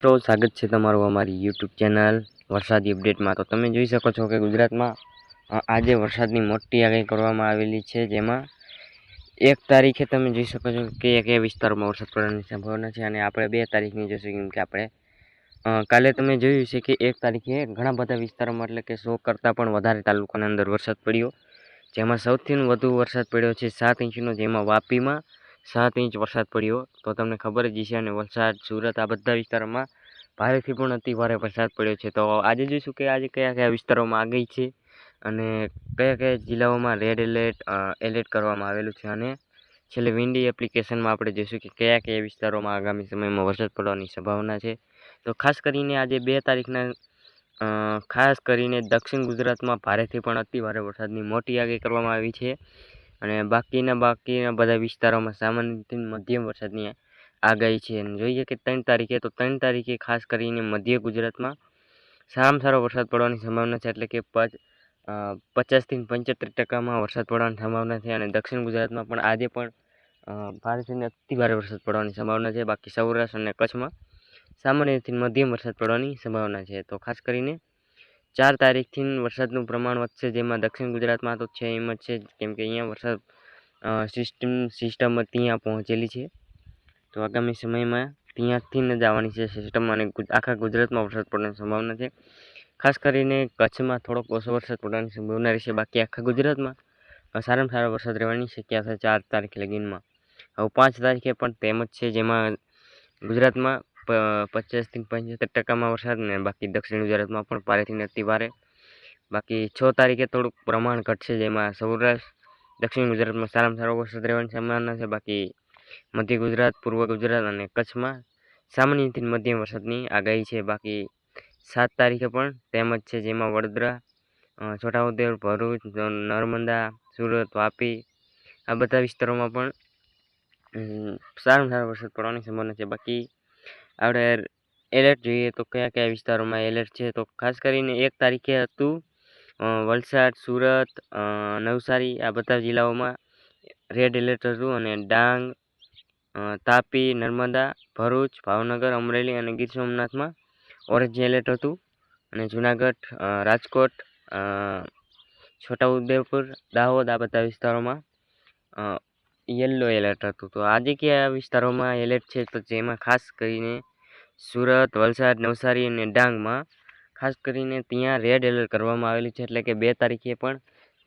તો સ્વાગત છે તમારું અમારી યુટ્યુબ ચેનલ વરસાદી અપડેટમાં। તો તમે જોઈ શકો છો કે ગુજરાતમાં આજે વરસાદની મોટી આગાહી કરવામાં આવેલી છે, જેમાં 1 તારીખે તમે જોઈ શકો છો કે કયા વિસ્તારોમાં વરસાદ પડવાની સંભાવના છે, અને આપણે 2 તારીખની જોઈશું, કેમ કે આપણે કાલે તમે જોયું છે કે 1 તારીખે ઘણા બધા વિસ્તારોમાં એટલે કે 100 કરતાં પણ વધારે તાલુકાના અંદર વરસાદ પડ્યો, જેમાં સૌથી વધુ વરસાદ પડ્યો છે 7 ઇંચનો, જેમાં વાપીમાં 7 ઇંચ વરસાદ પડ્યો। તો તમને ખબર જ છે, અને વલસાડ, સુરત આ બધા વિસ્તારોમાં ભારેથી પણ અતિ ભારે વરસાદ પડ્યો છે। તો આજે જોઈશું કે આજે કયા કયા વિસ્તારોમાં આગાહી છે અને કયા કયા જિલ્લાઓમાં રેડ એલર્ટ કરવામાં આવેલું છે, અને છેલ્લે વિન્ડી એપ્લિકેશનમાં આપણે જોઈશું કે કયા કયા વિસ્તારોમાં આગામી સમયમાં વરસાદ પડવાની સંભાવના છે। તો ખાસ કરીને આજે 2 તારીખના ખાસ કરીને દક્ષિણ ગુજરાતમાં ભારેથી પણ અતિ ભારે વરસાદની મોટી આગાહી કરવામાં આવી છે, અને બાકીના બધા વિસ્તારોમાં સામાન્યથી મધ્યમ વરસાદની આગાહી છે। અને જોઈએ કે 3 તારીખે, તો 3 તારીખે ખાસ કરીને મધ્ય ગુજરાતમાં સારામાં સારો વરસાદ પડવાની સંભાવના છે, એટલે કે 50થી 75% વરસાદ પડવાની સંભાવના છે, અને દક્ષિણ ગુજરાતમાં પણ આજે પણ ભારેથી અતિ ભારે વરસાદ પડવાની સંભાવના છે। બાકી સૌરાષ્ટ્ર અને કચ્છમાં સામાન્યથી મધ્યમ વરસાદ પડવાની સંભાવના છે। તો ખાસ કરીને 4 તારીખથી વરસાદનું પ્રમાણ વધશે, જેમાં દક્ષિણ ગુજરાતમાં તો છે એમ જ છે, કેમ કે અહીંયા વરસાદ સિસ્ટમ ત્યાં પહોંચેલી છે। તો આગામી સમયમાં ત્યાંથી જ આવવાની છે સિસ્ટમ, અને આખા ગુજરાતમાં વરસાદ પડવાની સંભાવના છે। ખાસ કરીને કચ્છમાં થોડોક ઓછો વરસાદ પડવાની સંભાવના રહેશે, બાકી આખા ગુજરાતમાં સારામાં સારો વરસાદ રહેવાની શક્યતા છે 4 તારીખ લગીનમાં। હવે 5 તારીખે પણ તેમ જ છે, જેમાં ગુજરાતમાં 50થી 75% વરસાદ, ને બાકી દક્ષિણ ગુજરાતમાં પણ ભારેથી અતિ ભારે। બાકી 6 તારીખે થોડુંક પ્રમાણ ઘટશે, જેમાં સૌરાષ્ટ્ર, દક્ષિણ ગુજરાતમાં સારામાં સારો વરસાદ રહેવાની સંભાવના છે। બાકી મધ્ય ગુજરાત, પૂર્વ ગુજરાત અને કચ્છમાં સામાન્યથી મધ્યમ વરસાદની આગાહી છે। બાકી 7 તારીખે પણ તેમ જ છે, જેમાં વડોદરા, છોટાઉદેપુર, ભરૂચ, નર્મદા, સુરત, વાપી આ બધા વિસ્તારોમાં પણ સારામાં સારો વરસાદ પડવાની સંભાવના છે। બાકી આપણે એલર્ટ જોઈએ તો કયા કયા વિસ્તારોમાં એલર્ટ છે, તો ખાસ કરીને 1 તારીખે હતું વલસાડ, સુરત, નવસારી આ બધા જિલ્લાઓમાં રેડ એલર્ટ હતું, અને ડાંગ, તાપી, નર્મદા, ભરૂચ, ભાવનગર, અમરેલી અને ગીર સોમનાથમાં ઓરેન્જ એલર્ટ હતું, અને જુનાગઢ, રાજકોટ, છોટાઉદેપુર, દાહોદ આ બધા વિસ્તારોમાં યલો એલર્ટ હતું। તો આજે કયા વિસ્તારોમાં એલર્ટ છે, તો જેમાં ખાસ કરીને સુરત, વલસાડ, નવસારી અને ડાંગમાં ખાસ કરીને ત્યાં રેડ એલર્ટ કરવામાં આવેલું છે, એટલે કે 2 તારીખે પણ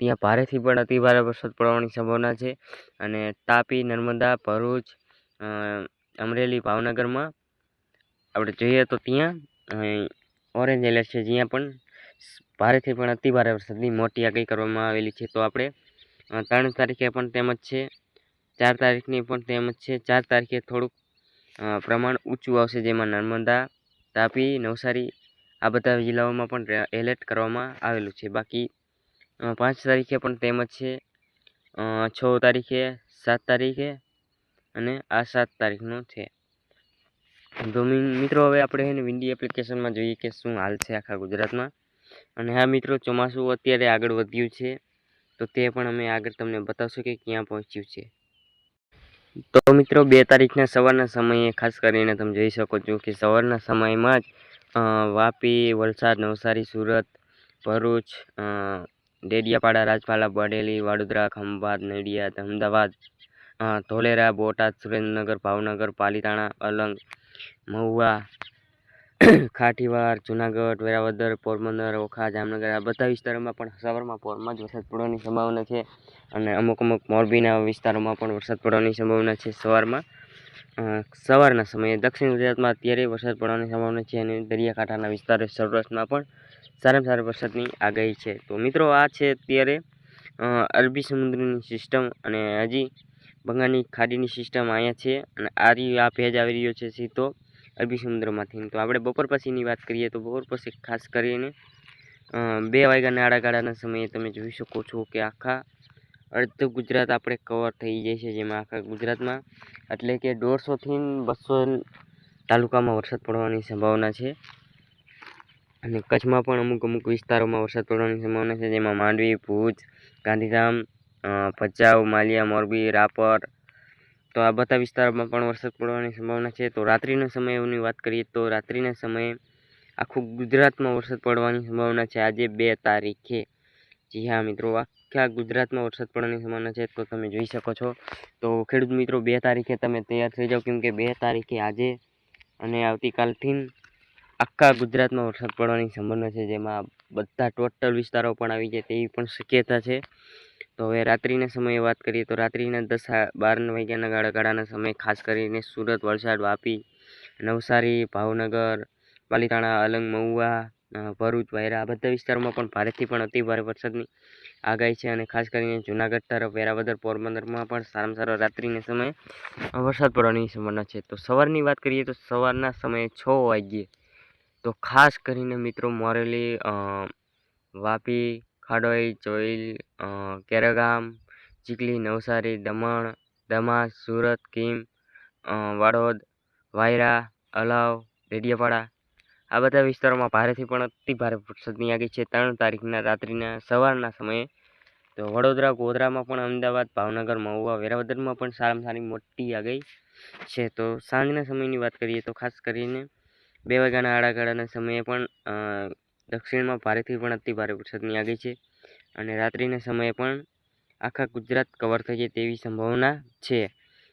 ત્યાં ભારેથી પણ અતિ ભારે વરસાદ પડવાની સંભાવના છે, અને તાપી, નર્મદા, ભરૂચ, અમરેલી, ભાવનગરમાં આપણે જોઈએ તો ત્યાં ઓરેન્જ એલર્ટ છે, જ્યાં પણ ભારેથી પણ અતિ ભારે વરસાદની મોટી આગાહી કરવામાં આવેલી છે। તો આપણે 3 તારીખે પણ તેમ જ છે, 4 તારીખની પણ તેમ જ છે। 4 તારીખે થોડુંક પ્રમાણ ઊંચું આવશે, જેમાં નર્મદા, તાપી, નવસારી આ બધા જિલ્લાઓમાં પણ એલર્ટ કરવામાં આવેલું છે। બાકી 5 તારીખે પણ તેમ જ છે, 6 તારીખે, 7 તારીખે અને આ 7 તારીખનો છે। તો મિત્રો હવે આપણે વિન્ડી એપ્લિકેશનમાં જોઈએ કે શું હાલ છે આખા ગુજરાતમાં। અને હા મિત્રો, ચોમાસું અત્યારે આગળ વધ્યું છે, તો તે પણ અમે આગળ તમને બતાવશું કે ક્યાં પહોંચ્યું છે। તો મિત્રો 2 તારીખના સવારના સમયે ખાસ કરીને તમે જોઈ શકો છો કે સવારના સમયમાં જ વાપી, વલસાડ, નવસારી, સુરત, ભરૂચ, ડેડિયાપાડા, રાજપાલા, બરેલી, વડોદરા, ખંભાત, નડિયાદ, અમદાવાદ, ધોલેરા, બોટાદ, સુરેન્દ્રનગર, ભાવનગર, પાલીતાણા, અલંગ, મહુવા, કાઠીવાર, જુનાગઢ, વેરાવદર, પોરબંદર, ઓખા, જામનગર આ બધા વિસ્તારોમાં પણ સવારમાં પોરમાં જ વરસાદ પડવાની સંભાવના છે, અને અમુક મોરબીના વિસ્તારોમાં પણ વરસાદ પડવાની સંભાવના છે સવારના સમયે। દક્ષિણ ગુજરાતમાં અત્યારે વરસાદ પડવાની સંભાવના છે, અને દરિયાકાંઠાના વિસ્તારો સૌરાષ્ટ્રમાં પણ સારામાં સારા વરસાદની આગાહી છે। તો મિત્રો આ છે અત્યારે અરબી સમુદ્રની સિસ્ટમ, અને હજી બંગાળની ખાડીની સિસ્ટમ અહીંયા છે, અને આ ભેજ આવી રહ્યો છે સીધો અરબી સમુદ્રમાંથી। તો આપણે બપોર પછીની વાત કરીએ તો બપોર પછી ખાસ કરીને 2 વાગ્યાના આડાગાળાના સમયે તમે જોઈ શકો છો કે આખા અડધું ગુજરાત આપણે કવર થઈ જાય છે, જેમાં આખા ગુજરાતમાં એટલે કે 150થી 200 તાલુકામાં વરસાદ પડવાની સંભાવના છે, અને કચ્છમાં પણ અમુક વિસ્તારોમાં વરસાદ પડવાની સંભાવના છે, જેમાં માંડવી, ભુજ, ગાંધીધામ, ભચાઉ, માલિયા, મોરબી, રાપર, તો આ બધા વિસ્તારોમાં પણ વરસાદ પડવાની સંભાવના છે. તો રાત્રિના સમયની વાત કરીએ તો રાત્રિના સમયે આખું ગુજરાતમાં વરસાદ પડવાની સંભાવના છે આજે 2 તારીખે. જી હા મિત્રો, આખા ગુજરાતમાં વરસાદ પડવાની સંભાવના છે. તો તમે જોઈ શકો છો. તો ખેડૂત મિત્રો 2 તારીખે તમે તૈયાર થઈ જાઓ, કેમ કે 2 તારીખે આજે અને આવતીકાલથી આખા ગુજરાતમાં વરસાદ પડવાની સંભાવના છે, જેમાં બધા ટોટલ વિસ્તારો પણ આવી જાય તેવી પણ શક્યતા છે. તો હવે રાત્રિના સમયે વાત કરીએ તો રાત્રિના 10-12 વાગ્યાના ગાળાના સમયે ખાસ કરીને સુરત, વલસાડ, વાપી, નવસારી, ભાવનગર, પાલીતાણા, અલંગ, મહુવા, ભરૂચ, વાયરા આ બધા વિસ્તારોમાં પણ ભારેથી પણ અતિ ભારે વરસાદની આગાહી છે. અને ખાસ કરીને જૂનાગઢ તરફ, વેરાવદર, પોરબંદરમાં પણ સારામાં સારો રાત્રિના સમયે વરસાદ પડવાની સંભાવના છે. તો સવારની વાત કરીએ તો સવારના સમયે 6 વાગ્યે તો ખાસ કરીને મિત્રો મોરેલી, વાપી, ખાડોઈ, ચોઈલ, કેરગામ, ચીખલી, નવસારી, દમણ, દમાસ, સુરત, કીમ, વાડોદ, વાયરા, અલાવ, ડેડિયાપાડા આ બધા વિસ્તારોમાં ભારેથી પણ અતિ ભારે વરસાદની આગાહી છે 3 તારીખના રાત્રિના સવારના સમયે. તો વડોદરા, ગોધરામાં પણ, અમદાવાદ, ભાવનગર, મહુવા, વેરાવદરમાં પણ સારામાં સારી મોટી આગાહી છે. તો સાંજના સમયની વાત કરીએ તો ખાસ કરીને 2 વાગ્યાના આડાગાળાના સમયે પણ દક્ષિણમાં ભારેથી પણ અતિ ભારે વરસાદની આગાહી છે. અને રાત્રિના સમયે પણ આખા ગુજરાત કવર થઈ જાય તેવી સંભાવના છે.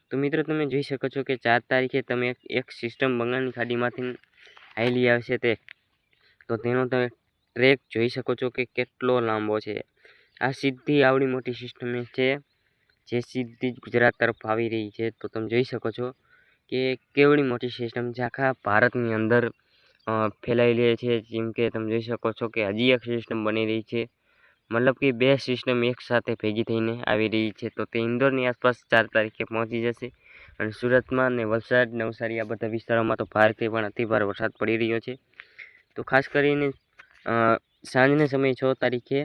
તો મિત્રો તમે જોઈ શકો છો કે 4 તારીખે તમે એક સિસ્ટમ બંગાળની ખાડીમાંથી આવેલી આવશે તો તેનો તમે ટ્રેક જોઈ શકો છો કે કેટલો લાંબો છે. આ સીધી આવડી મોટી સિસ્ટમ છે જે સીધી જ ગુજરાત તરફ આવી રહી છે. તો તમે જોઈ શકો છો કે કેવડી મોટી સિસ્ટમ છે, આખા ભારતની અંદર ફેલાયેલી છે. જેમ કે તમે જોઈ શકો છો કે હજી એક સિસ્ટમ બની રહી છે, મતલબ કે 2 સિસ્ટમ એક સાથે ભેગી થઈને આવી રહી છે. તો તે ઇન્દોરની આસપાસ 4 તારીખે પહોંચી જશે. અને સુરતમાં ને વલસાડ, નવસારી આ બધા વિસ્તારોમાં તો ભારેથી પણ અતિ ભારે વરસાદ પડી રહ્યો છે. તો ખાસ કરીને સાંજના સમયે 6 તારીખે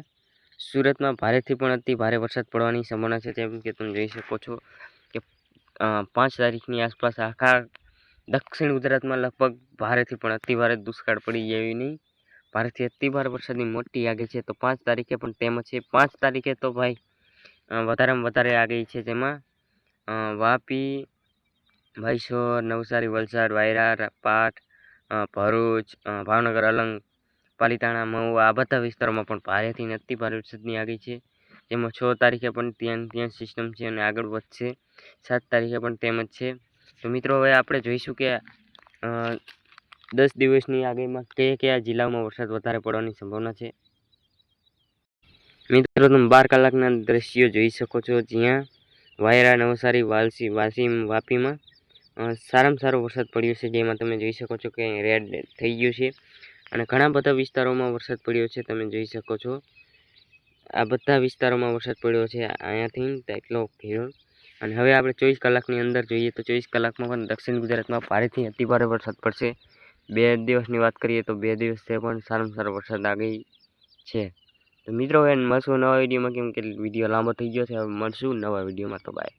સુરતમાં ભારેથી પણ અતિ ભારે વરસાદ પડવાની સંભાવના છે. જેમ કે તમે જોઈ શકો છો કે 5 તારીખની આસપાસ આખા દક્ષિણ ગુજરાતમાં લગભગ ભારેથી પણ અતિ ભારે દુષ્કાળ પડી જાય નહીં, ભારેથી અતિ ભારે વરસાદની મોટી આગાહી છે. તો 5 તારીખે પણ તેમ જ છે. 5 તારીખે તો ભાઈ વધારેમાં વધારે આગાહી છે, જેમાં વાપી, મહીસૂર, નવસારી, વલસાડ, વાયરા, પાટ, ભરૂચ, ભાવનગર, અલંગ, પાલીતાણા, મહુવા આ બધા વિસ્તારોમાં પણ ભારેથી અતિ ભારે વરસાદની આગાહી છે. જેમાં 6 તારીખે પણ ત્યાં સિસ્ટમ છે અને આગળ વધશે. 7 તારીખે પણ તેમ જ છે. તો મિત્રો હવે આપણે જોઈશું કે 10 દિવસની આગાહીમાં કયા જિલ્લામાં વરસાદ વધારે પડવાની સંભાવના છે. મિત્રો તમે 12 કલાકના દ્રશ્યો જોઈ શકો છો, જ્યાં વાયરા, નવસારી, વાસીમ, વાપીમાં સારામાં સારો વરસાદ પડ્યો છે. જેમાં તમે જોઈ શકો છો કે રેડ થઈ ગયું છે અને ઘણા બધા વિસ્તારોમાં વરસાદ પડ્યો છે. તમે જોઈ શકો છો આ બધા વિસ્તારોમાં વરસાદ પડ્યો છે અહીંયાથી એટલો ઘેરો. અને હવે આપણે 24 કલાકની અંદર જોઈએ તો 24 કલાકમાં પણ દક્ષિણ ગુજરાતમાં ભારેથી અતિ ભારે વરસાદ પડશે. 2 દિવસની વાત કરીએ તો 2 દિવસથી પણ સારામાં સારો વરસાદ આગાહી છે. તો મિત્રો હવે મળશું નવા વિડીયોમાં, કેમ કે વિડીયો લાંબો થઈ ગયો છે. હવે મળશું નવા વિડીયોમાં. તો બાય.